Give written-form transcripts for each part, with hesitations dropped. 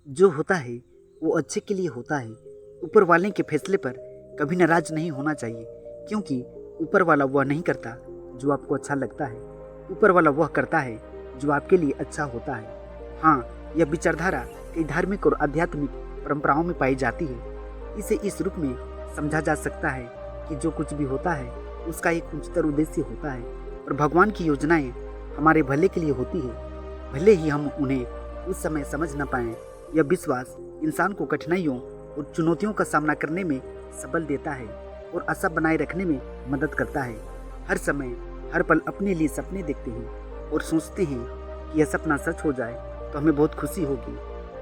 जो होता है वो अच्छे के लिए होता है। ऊपर वाले के फैसले पर कभी नाराज नहीं होना चाहिए, क्योंकि ऊपर वाला वह नहीं करता जो आपको अच्छा लगता है। ऊपर वाला वह करता है जो आपके लिए अच्छा होता है। हाँ, यह विचारधारा कई धार्मिक और आध्यात्मिक परंपराओं में पाई जाती है। इसे इस रूप में समझा जा सकता है कि जो कुछ भी होता है उसका एक उच्चतर उद्देश्य होता है और भगवान की योजनाएं हमारे भले के लिए होती है, भले ही हम उन्हें उस समय समझ न पाएं। यह विश्वास इंसान को कठिनाइयों और चुनौतियों का सामना करने में सबल देता है और आशा बनाए रखने में मदद करता है। हर समय हर पल अपने लिए सपने देखते हैं और सोचते हैं कि यह सपना सच हो जाए तो हमें बहुत खुशी होगी।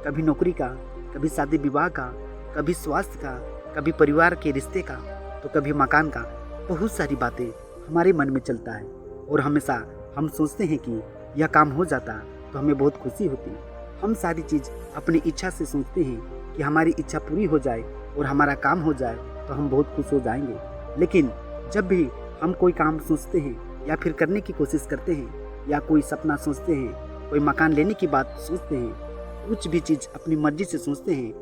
कभी नौकरी का, कभी शादी विवाह का, कभी स्वास्थ्य का, कभी परिवार के रिश्ते का, तो कभी मकान का। बहुत सारी बातें हमारे मन में चलता है और हमेशा हम सोचते हैं कि यह काम हो जाता तो हमें बहुत खुशी होती। हम सारी चीज़ अपनी इच्छा से सोचते हैं कि हमारी इच्छा पूरी हो जाए और हमारा काम हो जाए तो हम बहुत खुश हो जाएंगे। लेकिन जब भी हम कोई काम सोचते हैं या फिर करने की कोशिश करते हैं या कोई सपना सोचते हैं, कोई मकान लेने की बात सोचते हैं, कुछ भी चीज़ अपनी मर्जी से सोचते हैं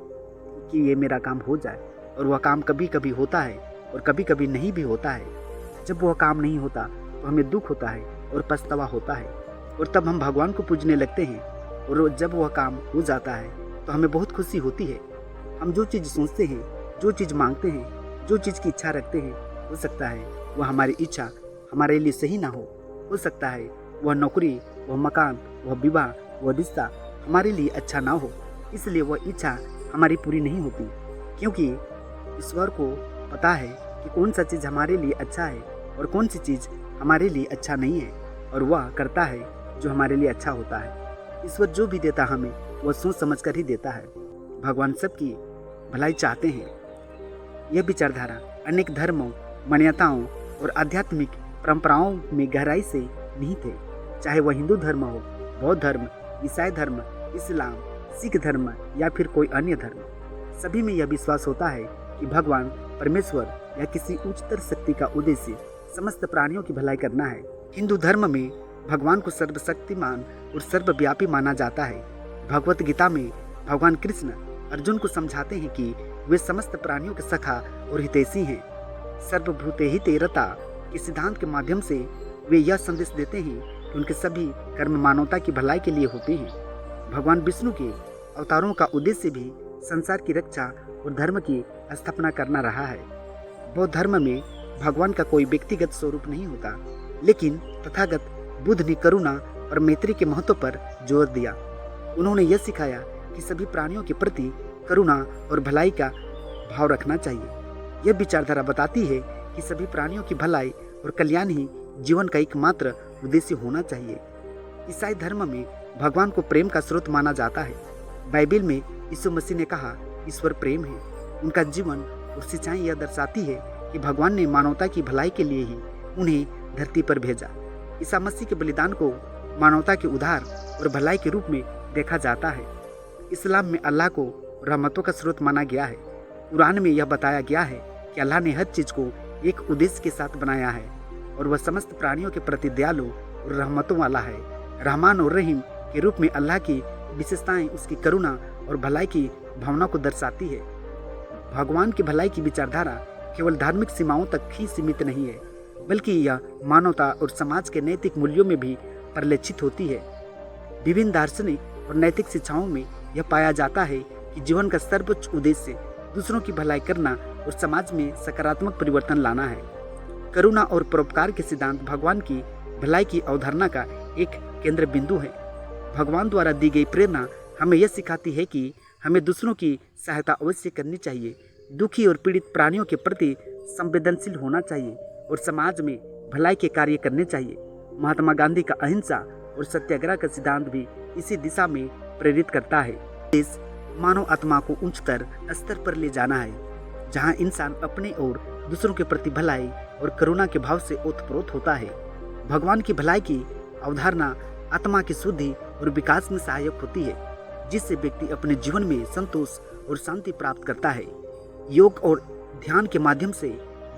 कि ये मेरा काम हो जाए, और वह काम कभी कभी होता है और कभी कभी नहीं भी होता है। जब वह काम नहीं होता तो हमें दुख होता है और पछतावा होता है, और तब हम भगवान को पूजने लगते हैं। और जब वह काम हो जाता है तो हमें बहुत खुशी होती है। हम जो चीज़ सोचते हैं, जो चीज़ मांगते हैं, जो चीज़ की इच्छा रखते हैं, हो सकता है वह हमारी इच्छा हमारे लिए सही ना हो सकता है वह नौकरी, वह मकान, वह विवाह, वह रिश्ता हमारे लिए अच्छा ना हो, इसलिए वह इच्छा हमारी पूरी नहीं होती। क्योंकि ईश्वर को पता है कि कौन सा चीज़ हमारे लिए अच्छा है और कौन सी चीज़ हमारे लिए अच्छा नहीं है, और वह करता है जो हमारे लिए अच्छा होता है। ईश्वर जो भी देता हमें वह सोच समझ कर ही देता है। भगवान सबकी भलाई चाहते हैं। यह विचारधारा अनेक धर्मों, मान्यताओं और आध्यात्मिक परंपराओं में गहराई से निहित है। चाहे वह हिंदू धर्म हो, बौद्ध धर्म, ईसाई धर्म, इस्लाम, सिख धर्म या फिर कोई अन्य धर्म, सभी में यह विश्वास होता है कि भगवान परमेश्वर या किसी उच्चतर शक्ति का उद्देश्य समस्त प्राणियों की भलाई करना है। हिंदू धर्म में भगवान को सर्वशक्तिमान और सर्वव्यापी माना जाता है। भगवत गीता में भगवान कृष्ण अर्जुन को समझाते हैं कि वे समस्त प्राणियों के सखा और हितैषी हैं। सर्वभूते हिते रता के सिद्धांत के माध्यम से वे यह संदेश देते हैं कि उनके सभी कर्म मानवता की भलाई के लिए होते हैं। भगवान विष्णु के अवतारों का उद्देश्य भी संसार की रक्षा और धर्म की स्थापना करना रहा है। बौद्ध धर्म में भगवान का कोई व्यक्तिगत स्वरूप नहीं होता, लेकिन तथागत बुद्ध ने करुणा और मैत्री के महत्व पर जोर दिया। उन्होंने यह सिखाया कि सभी प्राणियों के प्रति करुणा और भलाई का भाव रखना चाहिए। यह विचारधारा बताती है कि सभी प्राणियों की भलाई और कल्याण ही जीवन का एकमात्र उद्देश्य होना चाहिए। ईसाई धर्म में भगवान को प्रेम का स्रोत माना जाता है। बाइबल में यीशु मसीह ने कहा, ईश्वर प्रेम है। उनका जीवन और शिक्षाएं यह दर्शाती है कि भगवान ने मानवता की भलाई के लिए ही उन्हें धरती पर भेजा। ईसा मसीह के बलिदान को मानवता के उद्धार और भलाई के रूप में देखा जाता है। इस्लाम में अल्लाह को रहमतों का स्रोत माना गया है। कुरान में यह बताया गया है कि अल्लाह ने हर चीज़ को एक उद्देश्य के साथ बनाया है और वह समस्त प्राणियों के प्रति दयालु और रहमतों वाला है। रहमान और रहीम के रूप में अल्लाह की विशेषताएं उसकी करुणा और भलाई की भावना को दर्शाती है। भगवान की भलाई की विचारधारा केवल धार्मिक सीमाओं तक ही सीमित नहीं है, बल्कि यह मानवता और समाज के नैतिक मूल्यों में भी परिलक्षित होती है। विभिन्न दार्शनिक और नैतिक शिक्षाओं में यह पाया जाता है कि जीवन का सर्वोच्च उद्देश्य दूसरों की भलाई करना और समाज में सकारात्मक परिवर्तन लाना है। करुणा और परोपकार के सिद्धांत भगवान की भलाई की अवधारणा का एक केंद्र बिंदु है। भगवान द्वारा दी गई प्रेरणा हमें यह सिखाती है कि हमें दूसरों की सहायता अवश्य करनी चाहिए, दुखी और पीड़ित प्राणियों के प्रति संवेदनशील होना चाहिए और समाज में भलाई के कार्य करने चाहिए। महात्मा गांधी का अहिंसा और सत्याग्रह का सिद्धांत भी इसी दिशा में प्रेरित करता है। इस मानव आत्मा को उच्चतर स्तर पर ले जाना है, जहां इंसान अपने और दूसरों के प्रति भलाई और करुणा के भाव से ओतप्रोत होता है। भगवान की भलाई की अवधारणा आत्मा की शुद्धि और विकास में सहायक होती है, जिससे व्यक्ति अपने जीवन में संतोष और शांति प्राप्त करता है। योग और ध्यान के माध्यम से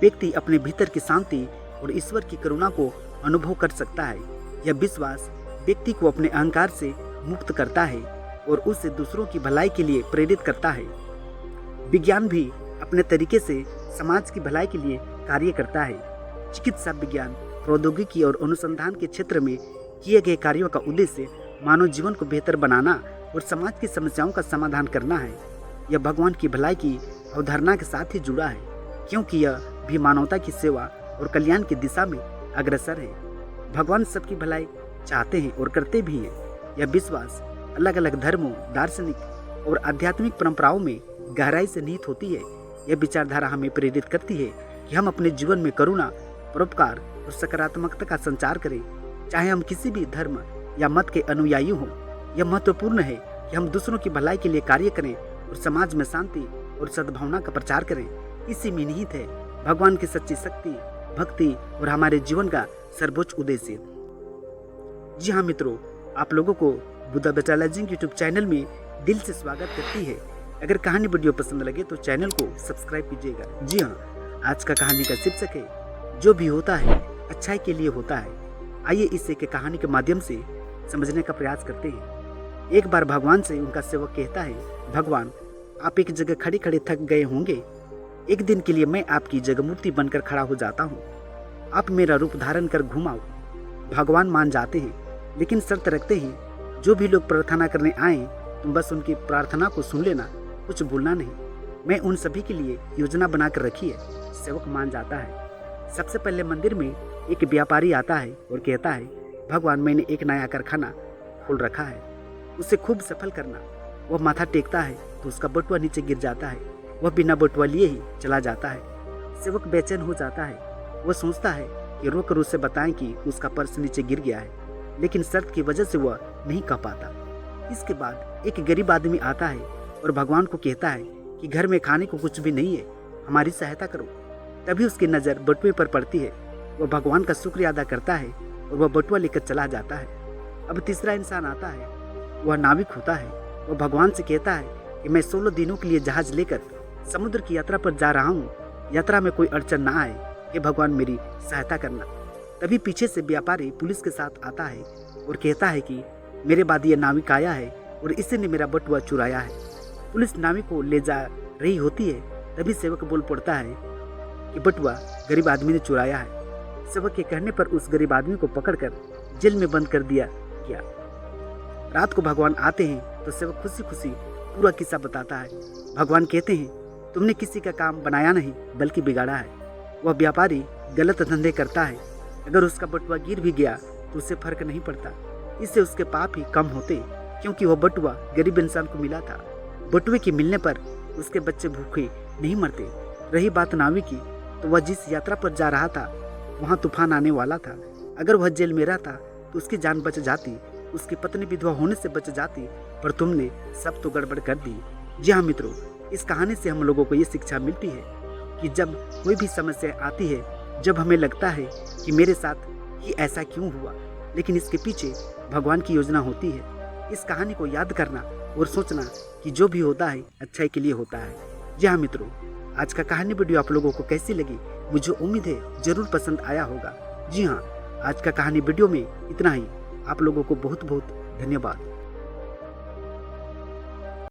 व्यक्ति अपने भीतर की शांति और ईश्वर की करुणा को अनुभव कर सकता है। यह विश्वास व्यक्ति को अपने अहंकार से मुक्त करता है और उससे दूसरों की भलाई के लिए प्रेरित करता है। विज्ञान भी अपने तरीके से समाज की भलाई के लिए कार्य करता है। चिकित्सा विज्ञान, प्रौद्योगिकी और अनुसंधान के क्षेत्र में किए गए कार्यों का उद्देश्य मानव जीवन को बेहतर बनाना और समाज की समस्याओं का समाधान करना है। यह भगवान की भलाई की अवधारणा के साथ ही जुड़ा है, क्योंकि यह भी मानवता की सेवा और कल्याण की दिशा में अग्रसर है। भगवान सबकी भलाई चाहते हैं और करते भी हैं। यह विश्वास अलग अलग धर्मों, दार्शनिक और आध्यात्मिक परंपराओं में गहराई से निहित होती है। यह विचारधारा हमें प्रेरित करती है कि हम अपने जीवन में करुणा, परोपकार और सकारात्मकता का संचार करें, चाहे हम किसी भी धर्म या मत के अनुयायी हों। यह महत्वपूर्ण है कि हम दूसरों की भलाई के लिए कार्य करें और समाज में शांति और सद्भावना का प्रचार करें। इसी में निहित है भगवान की सच्ची शक्ति, भक्ति और हमारे जीवन का सर्वोच्च उद्देश्य। जी हाँ मित्रों, आप लोगों को बुद्धा बेटालॉजिंग यूट्यूब चैनल में दिल से स्वागत करती है। अगर कहानी वीडियो पसंद लगे तो चैनल को सब्सक्राइब कीजिएगा। जी हाँ, आज का कहानी का शीर्षक है जो भी होता है अच्छाई के लिए होता है। आइए इसे के कहानी के माध्यम से समझने का प्रयास करते हैं। एक बार भगवान से उनका सेवक कहता है, भगवान, आप एक जगह खड़े खड़े थक गए होंगे। एक दिन के लिए मैं आपकी जगह मूर्ति बनकर खड़ा हो जाता हूँ। आप मेरा रूप धारण कर घुमाओ। भगवान मान जाते हैं, लेकिन शर्त रखते हैं, जो भी लोग प्रार्थना करने आए तुम बस उनकी प्रार्थना को सुन लेना, कुछ भूलना नहीं। मैं उन सभी के लिए योजना बनाकर रखी है। सेवक मान जाता है। सबसे पहले मंदिर में एक व्यापारी आता है और कहता है, भगवान, मैंने एक नया कारखाना खोल रखा है, उसे खूब सफल करना। वह माथा टेकता है तो उसका बटुआ नीचे गिर जाता है। वह बिना बटुआ लिए ही चला जाता है। सेवक बेचैन हो जाता है। वह सोचता है कि रोकर उसे बताएं कि उसका पर्स नीचे गिर गया है, लेकिन शर्त की वजह से वह नहीं कह पाता। इसके बाद एक गरीब आदमी आता है और भगवान को कहता है कि घर में खाने को कुछ भी नहीं है, हमारी सहायता करो। तभी उसकी नज़र बटुए पर पड़ती है। वह भगवान का शुक्रिया अदा करता है और वह बटुआ लेकर चला जाता है। अब तीसरा इंसान आता है। वह नाविक होता है। वह भगवान से कहता है कि मैं 16 दिनों के लिए जहाज लेकर समुद्र की यात्रा पर जा रहा हूँ। यात्रा में कोई अड़चन ना आए, कि भगवान मेरी सहायता करना। तभी पीछे से व्यापारी पुलिस के साथ आता है और कहता है कि मेरे बाद ये नाविक आया है और इसी ने मेरा बटुआ चुराया है। पुलिस नाविक को ले जा रही होती है। तभी सेवक बोल पड़ता है कि बटुआ गरीब आदमी ने चुराया है। सेवक के कहने पर उस गरीब आदमी को पकड़कर जेल में बंद कर दिया गया। रात को भगवान आते हैं तो सेवक खुशी खुशी पूरा किस्सा बताता है। भगवान कहते हैं, तुमने किसी का काम बनाया नहीं बल्कि बिगाड़ा है। वह व्यापारी गलत धंधे करता है। अगर उसका बटुआ गिर भी गया तो उससे फर्क नहीं पड़ता। इससे उसके पाप ही कम होते, क्योंकि वह बटुआ गरीब इंसान को मिला था। बटुए के मिलने पर उसके बच्चे भूखे नहीं मरते। रही बात नाविक की, तो वह जिस यात्रा पर जा रहा था वहाँ तूफान आने वाला था। अगर वह जेल में रहता तो उसकी जान बच जाती, उसकी पत्नी विधवा होने से बच जाती, पर तुमने सब तो गड़बड़ कर दी। जी हाँ मित्रों, इस कहानी से हम लोगों को ये शिक्षा मिलती है कि जब कोई भी समस्या आती है, जब हमें लगता है कि मेरे साथ ही ऐसा क्यों हुआ, लेकिन इसके पीछे भगवान की योजना होती है। इस कहानी को याद करना और सोचना कि जो भी होता है अच्छाई के लिए होता है। जी हाँ मित्रों, आज का कहानी वीडियो आप लोगों को कैसी लगी, मुझे उम्मीद है जरूर पसंद आया होगा। जी हाँ, आज का कहानी वीडियो में इतना ही। आप लोगों को बहुत बहुत धन्यवाद।